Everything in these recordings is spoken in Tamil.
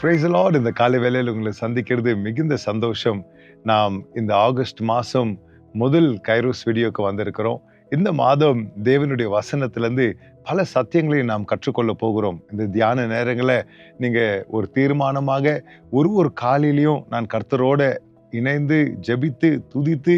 Praise the Lord. இந்த காலை வேளையில் உங்களை சந்திக்கிறது மிகுந்த சந்தோஷம். நாம் இந்த ஆகஸ்ட் மாதம் முதல் கைரோஸ் வீடியோக்கு வந்திருக்கிறோம். இந்த மாதம் தேவனுடைய வசனத்திலேருந்து பல சத்தியங்களையும் நாம் கற்றுக்கொள்ள போகிறோம். இந்த தியான நேரங்களை நீங்கள் ஒரு தீர்மானமாக ஒரு காலையிலையும் நான் கர்த்தரோட இணைந்து ஜெபித்து துதித்து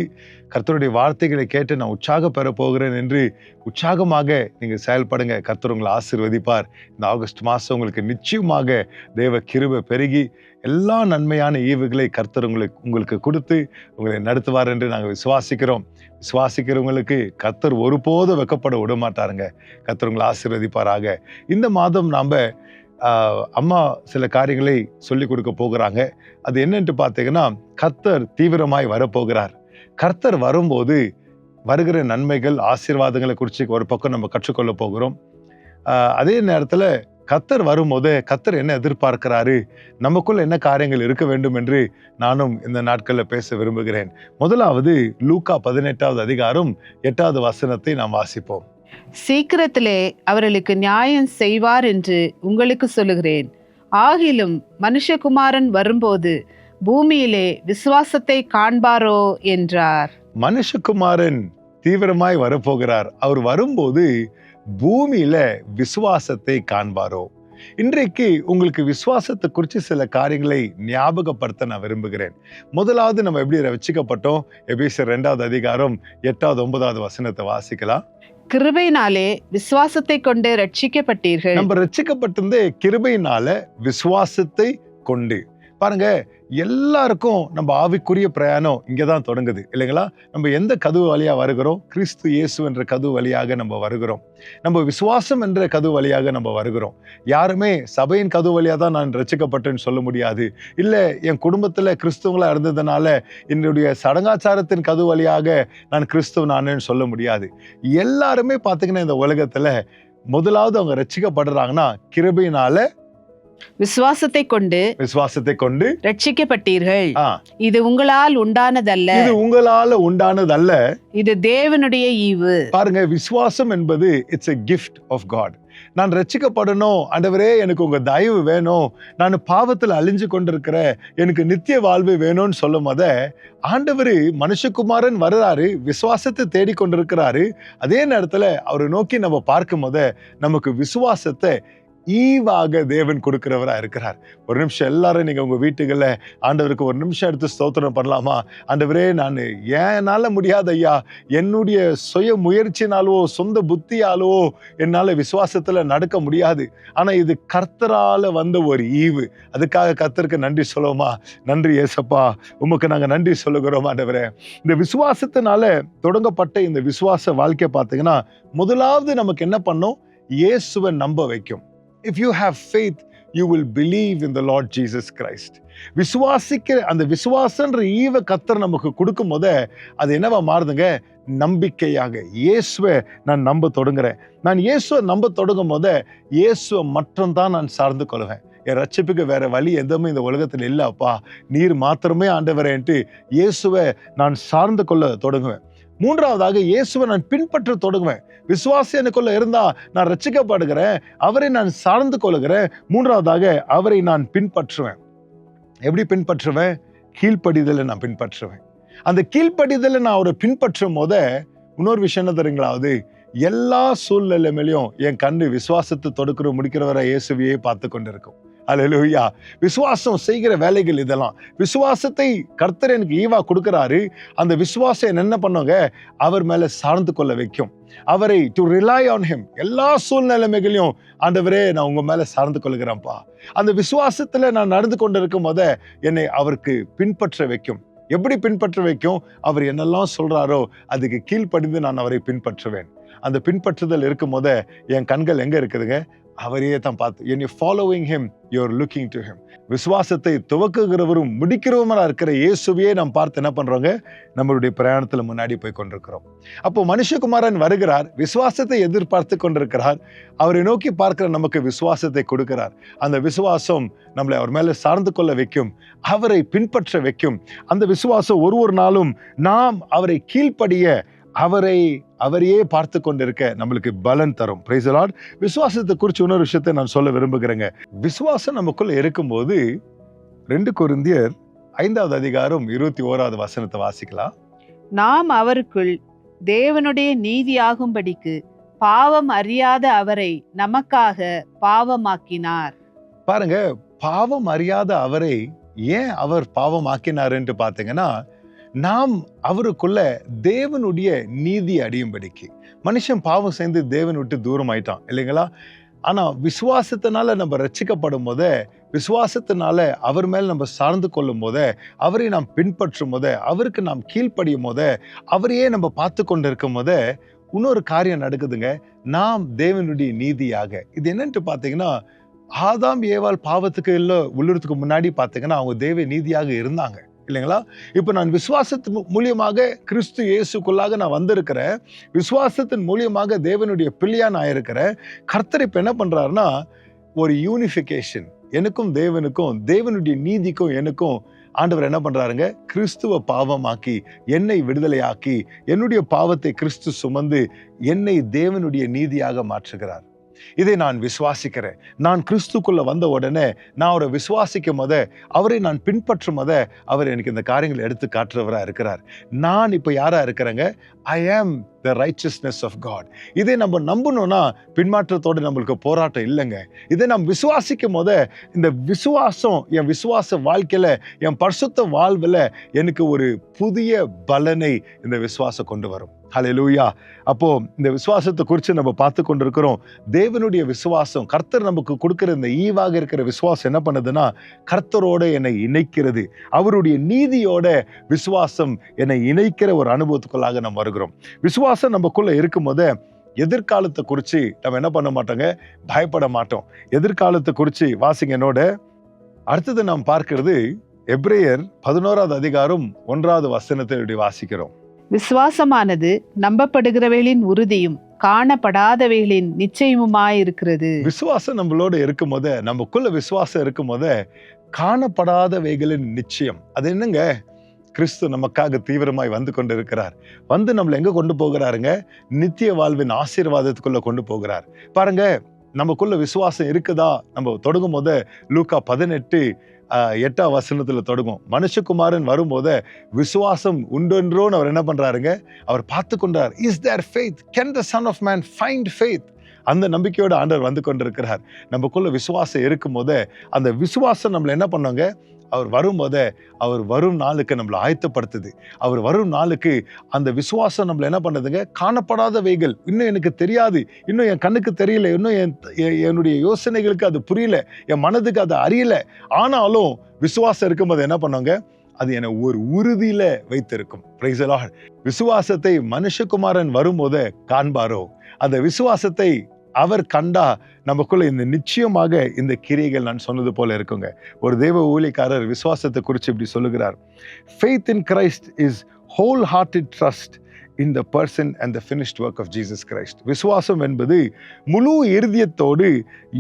கர்த்தருடைய வார்த்தைகளை கேட்டு நான் உற்சாக பெற போகிறேன் என்று உற்சாகமாக நீங்கள் செயல்படுங்க. கர்த்தர் உங்களை ஆசீர்வதிப்பார். இந்த ஆகஸ்ட் மாதம் உங்களுக்கு நிச்சயமாக தேவ கிருபை பெருகி எல்லா நன்மையான ஈவுகளை கர்த்தர் உங்களுக்கு கொடுத்து உங்களை நடத்துவார் என்று நாங்கள் விசுவாசிக்கிறோம். விசுவாசிக்கிறவங்களுக்கு கர்த்தர் ஒருபோதும் வெட்கப்பட விட மாட்டாருங்க. கர்த்தர் உங்களை ஆசீர்வதிப்பாராக. இந்த மாதம் நாம் அம்மா சில காரியங்களை சொல்லி கொடுக்க போகிறாங்க. அது என்னன்ட்டு பார்த்தீங்கன்னா, கர்த்தர் தீவிரமாய் வரப்போகிறார். கர்த்தர் வரும்போது வருகிற நன்மைகள் ஆசீர்வாதங்களை குறித்து ஒரு பக்கம் நம்ம கற்றுக்கொள்ள போகிறோம். அதே நேரத்தில் கர்த்தர் வரும்போது கர்த்தர் என்ன எதிர்பார்க்கிறாரு, நமக்குள்ள என்ன காரியங்கள் இருக்க வேண்டும் என்று நானும் இந்த நாட்களில் பேச விரும்புகிறேன். முதலாவது லூக்கா 18வது அதிகாரம் 8வது வசனத்தை நாம் வாசிப்போம். சீக்கிரத்திலே அவர்களுக்கு நியாயம் செய்வார் என்று உங்களுக்கு சொல்லுகிறேன். ஆகிலும் மனுஷகுமாரன் வரும்போது பூமியிலே விசுவாசத்தை காண்பாரோ என்றார். மனுஷகுமாரன் தீவிரமாய் வரப்போகிறார். அவர் வரும்போது பூமியில விசுவாசத்தை காண்பாரோ. இன்றைக்கு உங்களுக்கு விசுவாசத்தை குறித்து சில காரியங்களை ஞாபகப்படுத்த நான் விரும்புகிறேன். முதலாவது நம்ம எப்படி ரட்சிக்கப்பட்டோம்? எபேசியர் 2வது அதிகாரம் 8வது 9வது வசனத்தை வாசிக்கலாம். கிருபையினாலே விசுவாசத்தை கொண்டு ரட்சிக்கப்பட்டீர்கள். நம்ம ரட்சிக்கப்பட்டிருந்தே கிருபையினால விசுவாசத்தை கொண்டு. பாருங்க, எல்லாருக்கும் நம்ம ஆவிக்குரிய பிரயாணம் இங்கதான் தொடங்குது இல்லைங்களா? நம்ம எந்த கதவு வழியா வருகிறோம்? கிறிஸ்து இயேசு என்ற கதவு வழியாக நம்ம வருகிறோம். நம்ம விசுவாசம் என்ற கதவு வழியாக நம்ம வருகிறோம். யாருமே சபையின் கதவு வழியா தான் நான் ரட்சிக்கப்பட்டேன்னு சொல்ல முடியாது. இல்லை என் குடும்பத்துல கிறிஸ்துவங்களா இருந்ததுனால என்னுடைய சடங்காச்சாரத்தின் கதவு வழியாக நான் கிறிஸ்துவனானேன்னு சொல்ல முடியாது. எல்லாருமே பார்த்தீங்கன்னா இந்த உலகத்துல முதலாவது அவங்க ரட்சிக்கப்படுறாங்கன்னா கிருபையினால விசுவாசத்தை கொண்டு ரட்சிக்கப்பட்டீர்கள். இது உங்களால் உண்டானதல்ல, இது தேவனுடைய ஈவு. பாருங்க, விசுவாசம் என்பது it's a gift of God. நான் ரட்சிக்கப்படணும், ஆண்டவரே எனக்கு உங்க தயவு வேணும், நான் பாவத்தில் அழிஞ்சு கொண்டிருக்கிறேன், எனக்கு நித்திய வாழ்வு வேணும்னு சொல்லும் போத ஆண்டவர் மனுஷகுமாரன் வர்றாரு, விசுவாசத்தை தேடிக்கொண்டிருக்கிறாரு. அதே நேரத்துல அவரை நோக்கி நம்ம பார்க்கும் போத நமக்கு விசுவாசத்தை ஈவாக தேவன் கொடுக்கிறவரா இருக்கிறார். ஒரு நிமிஷம் எல்லாரும் நீங்க உங்க வீட்டுகள்ல ஆண்டவருக்கு ஒரு நிமிஷம் எடுத்து ஸ்தோத்திரம் பண்ணலாமா? ஆண்டவரே, நான் என்னால முடியாத ஐயா, என்னுடைய சுய முயற்சினாலோ சொந்த புத்தியாலோ என்னால விசுவாசத்துல நடக்க முடியாது. ஆனா இது கர்த்தரால வந்த ஒரு ஈவு. அதுக்காக கர்த்தருக்கு நன்றி சொல்லுவோமா? நன்றி ஏசப்பா, உமக்கு நாங்க நன்றி சொல்லுகிறோம் ஆண்டவரே. இந்த விசுவாசத்தினால தொடங்கப்பட்ட இந்த விசுவாச வாழ்க்கை பார்த்தீங்கன்னா, முதலாவது நமக்கு என்ன பண்ணும்? இயேசுவை நம்ப வைக்கும். If you have faith, you will believe in the Lord Jesus Christ. விசுவாசிக்கிற அந்த விசுவாசன்ற ஈவ கர்த்தர் நமக்கு கொடுக்கும் போத அது என்னவா மாறுதுங்க? நம்பிக்கையாக. இயேசுவை நான் நம்ப தொடங்குறேன். நான் இயேசுவை நம்ப தொடங்கும் போத இயேசுவை மட்டும் தான் நான் சார்ந்து கொள்வேன். என் ரட்சிப்புக்கு வேற வழி எதுவுமே இந்த உலகத்தில் இல்லை அப்பா, நீர் மாத்திரமே ஆண்டவரேன்ட்டு இயேசுவை நான் சார்ந்து கொள்ள தொடங்குவேன். மூன்றாவதாக இயேசுவை நான் பின்பற்ற தொடங்குவேன். விசுவாசம் எனக்குள்ள இருந்தா நான் ரட்சிக்கப்படுகிறேன், அவரை நான் சார்ந்து கொள்கிறேன். மூன்றாவதாக அவரை நான் பின்பற்றுவேன். எப்படி பின்பற்றுவேன்? கீழ்ப்படிதலை நான் பின்பற்றுவேன். அந்த கீழ்ப்படிதலை நான் அவரை பின்பற்றும் போத இன்னொரு விஷயம் என்ன தெரியுங்களாவது, எல்லா சூழ்நிலையிலும் என் கண்ணு விசுவாசத்தை தொடுக்கிற முடிக்கிறவரை இயேசுவையே பார்த்து கொண்டிருக்கும். அல்லேலூயா. விசுவாசம் செய்கிற வேலைகள் இதெல்லாம். விசுவாசத்தை கர்த்தர் எனக்கு ஈவா கொடுக்கிறாரு. அந்த விசுவாசம் என்ன பண்ணுங்க? அவர் மேல சார்ந்து கொள்ள வைக்கும். அவரை டு ரிலை ஆன் ஹிம். எல்லா சூழ்நிலைமைகளையும் ஆண்டவரே நான் உங்க மேல சார்ந்து கொள்கிறேன்ப்பா. அந்த விசுவாசத்துல நான் நடந்து கொண்டிருக்கும் போத என்னை அவருக்கு பின்பற்ற வைக்கும். எப்படி பின்பற்ற வைக்கும்? அவர் என்னெல்லாம் சொல்றாரோ அதுக்கு கீழ்ப்படிந்து நான் அவரை பின்பற்றுவேன். அந்த பின்பற்றுதல் இருக்கும் போத என் கண்கள் எங்க இருக்குதுங்க? அவரையே தான் பார்த்து. when you're following him, you're looking to him. விசுவாசத்தை துவக்குகிறவரும் முடிக்கிறவரா இருக்கிற இயேசுவையே நாம் பார்த்து என்ன பண்றோங்க? நம்மளுடைய பிரயாணத்துல முன்னாடி போய் கொண்டிருக்கிறோம். அப்போ மனுஷகுமாரன் வருகிறார், விசுவாசத்தை எதிர்பார்த்து கொண்டிருக்கிறார். அவரை நோக்கி பார்க்கிற நமக்கு விசுவாசத்தை கொடுக்கிறார். அந்த விசுவாசம் நம்மளை அவர் மேல சார்ந்து கொள்ள வைக்கும், அவரை பின்பற்ற வைக்கும். அந்த விசுவாசம் ஒரு நாளும் நாம் அவரை கீழ்ப்படிய அவரையே பார்த்து கொண்டிருக்க நம்மளுக்கு பலன் தரும். Praise the Lord. விசுவாசத்தை குறித்து இன்னொரு விஷயத்தை நான் சொல்ல விரும்புகிறேங்க. விசுவாசம் நமக்குள்ள இருக்கும்போது 2 கொரிந்தியர் 5வது அதிகாரம் 21வது வசனத்தை வாசிக்கலாம். நாம் அவருக்குள் தேவனுடைய நீதியாகும்படிக்கு பாவம் அறியாத அவரை நமக்காக பாவமாக்கினார். பாருங்க, பாவம் அறியாத அவரை ஏன் அவர் பாவமாக்கினார் என்று பார்த்தீங்கன்னா, நாம் அவருக்குள்ள தேவனுடைய நீதி அடையும்படிக்கு. மனுஷன் பாவம் செய்து தேவன் விட்டு தூரம் ஆயிட்டான் இல்லைங்களா? ஆனா விசுவாசத்தினால நம்ம ரட்சிக்கப்படும் போத, விசுவாசத்தினால அவர் மேல் நம்ம சார்ந்து கொள்ளும் போத, அவரை நாம் பின்பற்றும் போத, அவருக்கு நாம் கீழ்ப்படியும் போத, அவரையே நம்ம பார்த்து கொண்டு இருக்கும் போத இன்னொரு காரியம் நடக்குதுங்க. நாம் தேவனுடைய நீதியாக. இது என்னன்ட்டு பார்த்தீங்கன்னா, ஆதாம் ஏவாள் பாவத்துக்கு உள்ளுறதுக்கு முன்னாடி பார்த்தீங்கன்னா அவங்க தேவ நீதியாக இருந்தாங்க இல்லைங்களா? இப்போ நான் விசுவாசத்து மூலியமாக கிறிஸ்து இயேசுக்குள்ளாக நான் வந்திருக்கிறேன். விசுவாசத்தின் மூலியமாக தேவனுடைய பிள்ளையா நான் இருக்கிறேன். கர்த்தர் இப்ப என்ன பண்றாருன்னா, ஒரு யூனிஃபிகேஷன், எனக்கும் தேவனுக்கும், தேவனுடைய நீதிக்கும் எனக்கும் ஆண்டவர் என்ன பண்றாருங்க, கிறிஸ்துவ பாவமாக்கி என்னை விடுதலையாக்கி என்னுடைய பாவத்தை கிறிஸ்து சுமந்து என்னை தேவனுடைய நீதியாக மாற்றுகிறார். இதை நான் விசுவாசிக்கிறேன். நான் கிறிஸ்துக்குள்ள வந்த உடனே நான் அவரை விசுவாசிக்கும் போத, அவரை நான் பின்பற்றும் போத, அவர் எனக்கு இந்த காரியங்களை எடுத்து காட்டுறவரா இருக்கிறார். நான் இப்ப யாரா இருக்கிறேங்க? ஐ ஆம் the righteousness of God. இதை நம்ம நம்பணும்னா பின்மாற்றத்தோடு நம்மளுக்கு போராட்டம் இல்லைங்க. இதை நாம் விசுவாசிக்கும் போத, இந்த விசுவாசம் என் விசுவாச வாழ்க்கையில, என் பரிசுத்த வாழ்வுல எனக்கு ஒரு புதிய பலனை இந்த விசுவாசம் கொண்டு வரும். ஹல்லேலூயா. அப்போ இந்த விசுவாசத்தை குறித்து நம்ம பார்த்து கொண்டிருக்கிறோம். தேவனுடைய விசுவாசம், கர்த்தர் நமக்கு கொடுக்கிற இந்த ஈவாக இருக்கிற விசுவாசம் என்ன பண்ணுதுன்னா, கர்த்தரோட என்னை இணைக்கிறது. அவருடைய நீதியோட விசுவாசம் என்னை இணைக்கிற ஒரு அனுபவத்துக்குள்ளாக நம்ம வருகிறோம். விசுவாசம் நமக்குள்ள இருக்கும் போது எதிர்காலத்தை குறித்து நம்ம என்ன பண்ண மாட்டோங்க, பயப்பட மாட்டோம். எதிர்காலத்தை குறித்து வாசிங்க என்னோட. அடுத்தது நாம் பார்க்கிறது எபிரேயர் 11வது அதிகாரம் 1வது வசனத்தை வாசிக்கிறோம். விசுவாசமானது நம்பப்படுகிறவைகளின் உறுதியும் காணப்படாதவைகளின் நிச்சயமுமாயிருக்கிறது. விசுவாசம் நம்மளோட இருக்கும் போது, நமக்குள்ள விசுவாசம் இருக்கும் போது காணப்படாதவைகளின் நிச்சயம். அது என்னங்க? கிறிஸ்து நமக்காக தீவிரமாய் வந்து கொண்டு இருக்கிறார். வந்து நம்மளை எங்க கொண்டு போகிறாருங்க? நித்திய வாழ்வின் ஆசீர்வாதத்துக்குள்ள கொண்டு போகிறார். பாருங்க, நமக்குள்ள விசுவாசம் இருக்குதா? நம்ம தொடங்கும் போது லூக்கா 18:8 வசனத்துல தொடங்கும். மனுஷகுமாரன் வரும்போது விசுவாசம் உண்டென்றோன்னு அவர் என்ன பண்றாருங்க, அவர் பார்த்து கொண்டார். Is there faith? Can the son of man find faith? அந்த நம்பிக்கையோட ஆண்டவர் வந்து கொண்டிருக்கிறார். நமக்குள்ள விசுவாசம் இருக்கும் போது, அந்த விசுவாசம் நம்மளை என்ன பண்ணுவாங்க, அவர் வரும்போது, அவர் வரும் நாளுக்கு நம்மளை ஆயத்தப்படுத்துது. அவர் வரும் நாளுக்கு அந்த விசுவாசம் நம்மளை என்ன பண்ணுதுங்க, காணப்படாதவைகள், இன்னும் எனக்கு தெரியாது, இன்னும் என் கண்ணுக்கு தெரியல, இன்னும் என்னுடைய யோசனைகளுக்கு அது புரியல, என் மனதுக்கு அது அறியல, ஆனாலும் விசுவாசம் இருக்கும்போது என்ன பண்ணுவாங்க, அது என்னை ஒரு உறுதியில வைத்திருக்கும். Praise the Lord. விசுவாசத்தை மனுஷகுமாரன் வரும்போது காண்பாரோ, அந்த விசுவாசத்தை அவர் கண்டா நமக்குள்ள இந்த நிச்சயமாக இந்த கிரியைகள் நான் சொன்னது போல இருக்குங்க. ஒரு தேவ ஊழியக்காரர் விசுவாசத்தை குறித்து இப்படி சொல்லுகிறார். Faith in Christ is wholehearted trust in the person and the finished work of Jesus Christ. விசுவாசம் என்பது முழு இருதயத்தோடு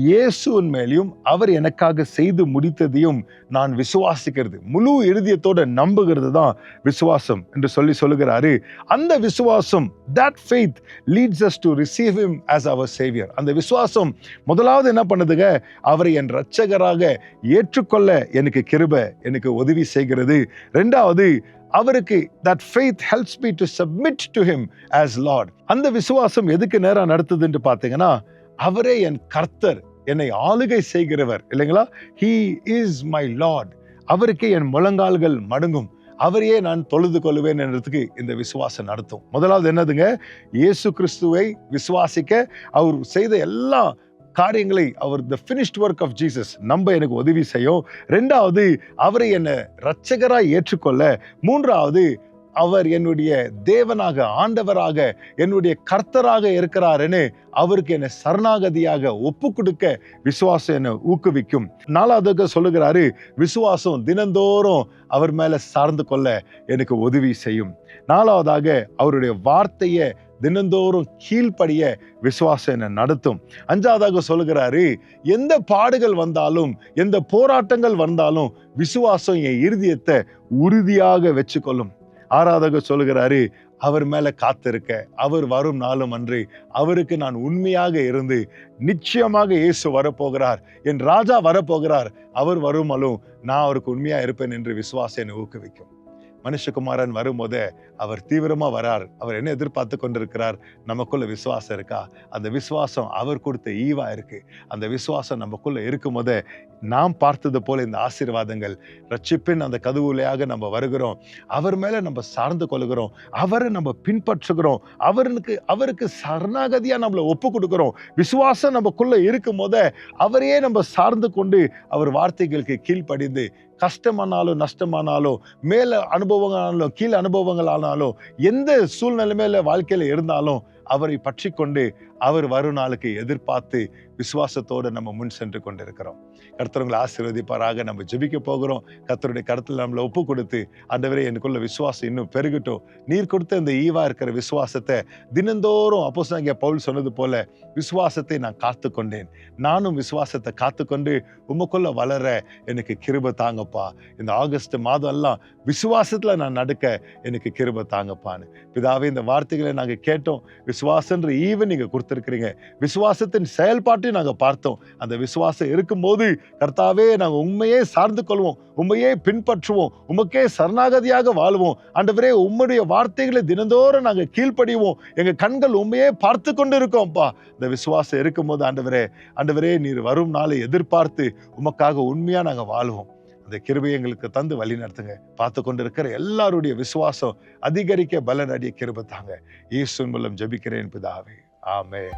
இயேசுவின் மேலையும் அவர் எனக்காக செய்து முடித்ததையும் நான் விசுவாசிக்கிறது, முழு இருதயத்தோட நம்புகிறது தான் விசுவாசம் என்று சொல்லுகிறாரு. அந்த விசுவாசம், that faith leads us to receive him as our savior. அந்த விசுவாசம் முதலாவது என்ன பண்ணுதுங்க, அவரை என் இரட்சகராக ஏற்றுக்கொள்ள எனக்கு கிருபை, எனக்கு உதவி செய்கிறது. இரண்டாவது, அவருக்கு that faith helps me to submit to him as Lord. அந்த விசுவாசம் எதுக்கு நேரா நடத்துதுன்னு பார்த்தீங்கன்னா, அவரே என் கர்த்தர், என்னை ஆளுகை செய்கிறவர் இல்லைங்களா? He is my Lord. அவருக்கு என் முழங்கால்கள் மடங்கும், அவரையே நான் தொழுது கொள்வேன் என்றதுக்கு இந்த விசுவாசம் நடத்தும். முதலாவது என்னதுங்க, இயேசு கிறிஸ்துவை விசுவாசிக்க, அவர் செய்த எல்லா காரியங்களை, அவர் the finished work of Jesus நம்ப எனக்கு உதவி செய்யும். ரெண்டாவது, அவரை என்னை இரட்சகராய் ஏற்றுக்கொள்ள. மூன்றாவது, அவர் என்னுடைய தேவனாக, ஆண்டவராக, என்னுடைய கர்த்தராக இருக்கிறாருன்னு அவருக்கு என்னை சரணாகதியாக ஒப்பு கொடுக்க விசுவாசம் என்னை ஊக்குவிக்கும். நாலாவதாக சொல்லுகிறாரு, விசுவாசம் தினந்தோறும் அவர் மேல சார்ந்து கொள்ள எனக்கு உதவி செய்யும். நாலாவதாக, அவருடைய வார்த்தையை தினந்தோறும் கீழ்ப்படிய விசுவாசம் என்னை நடத்தும். அஞ்சாவதாக சொல்லுகிறாரு, எந்த பாடுகள் வந்தாலும், எந்த போராட்டங்கள் வந்தாலும் விசுவாசம் என் இருதயத்தை உறுதியாக வச்சுக்கொள்ளும். ஆறாவதாக சொல்லுகிறாரு, அவர் மேல காத்திருக்க, அவர் வரும் நாளும் அன்று அவருக்கு நான் உண்மையாக இருந்து, நிச்சயமாக இயேசு வரப்போகிறார், என் ராஜா வரப்போகிறார், அவர் வருமலும் நான் அவருக்கு உண்மையா இருப்பேன் என்று விசுவாசம் என்னை ஊக்குவிக்கும். மனுஷகுமாரன் வரும்போதே அவர் தீவிரமா வரார். அவர் என்ன எதிர்பார்த்து கொண்டிருக்கிறார்? நமக்குள்ள விசுவாசம் இருக்கா? அந்த விசுவாசம் அவர் கொடுத்த ஈவா இருக்கு. அந்த விசுவாசம் நமக்குள்ள இருக்கும் போதே நாம் பார்த்தது போல இந்த ஆசீர்வாதங்கள், ரட்சிப்பின் அந்த கதவுலையாக நம்ம வருகிறோம். அவர் மேல நம்ம சார்ந்து கொள்கிறோம், அவரை நம்ம பின்பற்றுகிறோம், அவருக்கு சரணாகதியா நம்மளை ஒப்பு கொடுக்கிறோம். விசுவாசம் நமக்குள்ள இருக்கும் போதே அவரையே நம்ம சார்ந்து கொண்டு அவர் வார்த்தைகளுக்கு கீழ்ப்படிந்து, கஷ்டமானாலும் நஷ்டமானாலும், மேல அனுபவங்களானாலும் கீழ் அனுபவங்களானாலும், எந்த சூழ்நிலை மேல வாழ்க்கையில இருந்தாலும் அவரை பற்றி கொண்டு அவர் வரும் நாளுக்கு எதிர்பார்த்து விசுவாசத்தோடு நம்ம முன் சென்று கொண்டிருக்கிறோம். கர்த்தர் உங்களை ஆசீர்வதிப்பாராக. நம்ம ஜெபிக்க போகிறோம். கர்த்தருடைய கருத்தில் நம்மளை ஒப்பு கொடுத்து, ஆண்டவரே எனக்குள்ள விசுவாசம் இன்னும் பெருகட்டும், நீர் கொடுத்த இந்த ஈவா இருக்கிற விசுவாசத்தை தினந்தோறும் அப்போஸ்தலனாகிய பவுல் சொன்னது போல விசுவாசத்தை நான் காத்து கொண்டேன், நானும் விசுவாசத்தை காத்துக்கொண்டு உமக்குள்ள வளர எனக்கு கிருபை தாங்கப்பா. இந்த ஆகஸ்ட் மாதம் எல்லாம் விசுவாசத்துல நான் நடக்க எனக்கு கிருபை தாங்கப்பான்னு. பிதாவே, இந்த வார்த்தைகளை நாங்க கேட்டோம். விசுவாசன்ற ஈவை நீங்க கொடுத்திருக்கிறீங்க, விசுவாசத்தின் செயல்பாட்டையும் நாங்க பார்த்தோம். அந்த விசுவாசம் இருக்கும்போது கர்த்தாவே, நாங்க உண்மையே சார்ந்து கொள்வோம், உண்மையே பின்பற்றுவோம், உமக்கே சரணாகதியாக வாழ்வோம். ஆண்டவரே, உம்முடைய வார்த்தைகளை தினந்தோறும் நாங்க கீழ்ப்படிவோம். எங்க கண்கள் உண்மையே பார்த்து கொண்டு இருக்கோம்ப்பா. இந்த விசுவாசம் இருக்கும்போது ஆண்டவரே நீர் வரும் நாளை எதிர்பார்த்து உமக்காக உண்மையா நாங்க வாழ்வோம். அந்த கிருபையை எங்களுக்கு தந்து வழி நடத்துங்க. பார்த்து கொண்டு இருக்கிற எல்லாருடைய விசுவாசம் அதிகரிக்க பலன் அடைய கிருபை தாங்க. இயேசுவின் மூலம் ஜெபிக்கிறேன் பிதாவே, ஆமென்.